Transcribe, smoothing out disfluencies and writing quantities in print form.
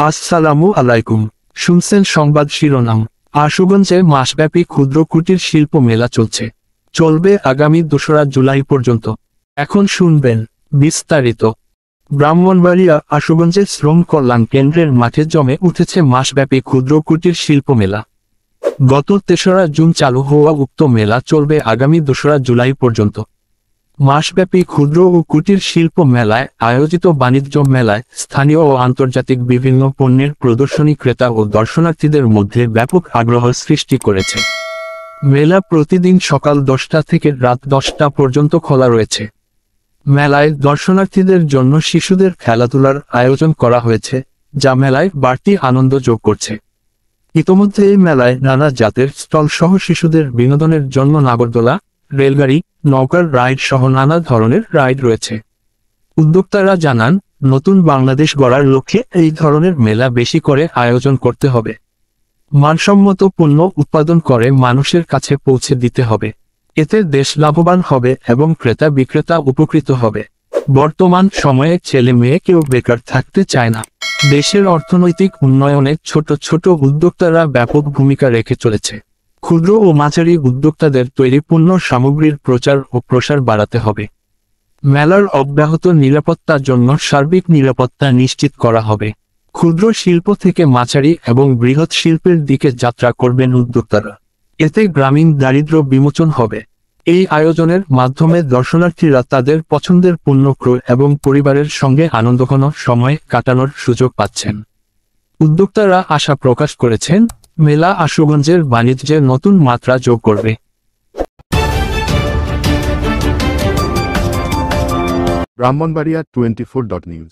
আসসালামু আলাইকুম। শুনছেন সংবাদ শিরোনাম। আশুগঞ্জে মাসব্যাপী ক্ষুদ্র কুটির শিল্প মেলা চলবে আগামী 2রা জুলাই পর্যন্ত। এখন শুনবেন বিস্তারিত। ব্রাহ্মণবাড়িয়া আশুগঞ্জে শ্রম কল্যাণ কেন্দ্রের মাঠে জমে উঠেছে মাসব্যাপী ক্ষুদ্র কুটির শিল্প মেলা। গত 3রা জুন চালু হওয়া উক্ত মেলা চলবে আগামী 2রা জুলাই পর্যন্ত। মাসব্যাপী ক্ষুদ্র ও কুটির শিল্প মেলায় আয়োজিত বাণিজ্য মেলায় স্থানীয় ও আন্তর্জাতিক বিভিন্ন পণ্যের প্রদর্শনী ক্রেতা ও দর্শনার্থীদের মধ্যে ব্যাপক আগ্রহ সৃষ্টি করেছে। মেলা প্রতিদিন সকাল 10টা থেকে রাত 10টা পর্যন্ত খোলা রয়েছে। মেলায় দর্শনার্থীদের জন্য শিশুদের খেলাধুলার আয়োজন করা হয়েছে, যা মেলায় বাড়তি আনন্দ যোগ করছে। ইতোমধ্যে এই মেলায় নানা জাতের স্টল সহ শিশুদের বিনোদনের জন্য নাগরদোলা, রেলগাড়ি, নৌকার রাইড সহ নানা ধরনের রাইড রয়েছে। উদ্যোক্তারা জানান, নতুন বাংলাদেশ গড়ার লক্ষ্যে এই ধরনের মেলা বেশি করে আয়োজন করতে হবে। মানসম্মত পণ্য উৎপাদন করে মানুষের কাছে পৌঁছে দিতে হবে। এতে দেশ লাভবান হবে এবং ক্রেতা বিক্রেতা উপকৃত হবে। বর্তমান সময়ে ছেলে মেয়ে কেউ বেকার থাকতে চায় না। দেশের অর্থনৈতিক উন্নয়নে ছোট ছোট উদ্যোক্তারা ব্যাপক ভূমিকা রেখে চলেছে। ক্ষুদ্র ও মাঝারি উদ্যোক্তাদের তৈরি পণ্য সামগ্রীর প্রচার ও প্রসার বাড়াতে হবে। মেলার অব্যাহত নিরাপত্তার জন্য সার্বিক নিরাপত্তা নিশ্চিত করা হবে। ক্ষুদ্র শিল্প থেকে মাঝারি এবং বৃহৎ শিল্পের দিকে যাত্রা করবেন উদ্যোক্তারা। এতে গ্রামীণ দারিদ্র্য বিমোচন হবে। এই আয়োজনের মাধ্যমে দর্শনার্থীরা তাদের পছন্দের পণ্য ক্রয় এবং পরিবারের সঙ্গে আনন্দঘন সময় কাটানোর সুযোগ পাচ্ছেন। উদ্যোক্তারা আশা প্রকাশ করেছেন, মেলা আশুগঞ্জের বাণিজ্যে নতুন মাত্রা যোগ করবে। ব্রাহ্মণবাড়িয়া 24.news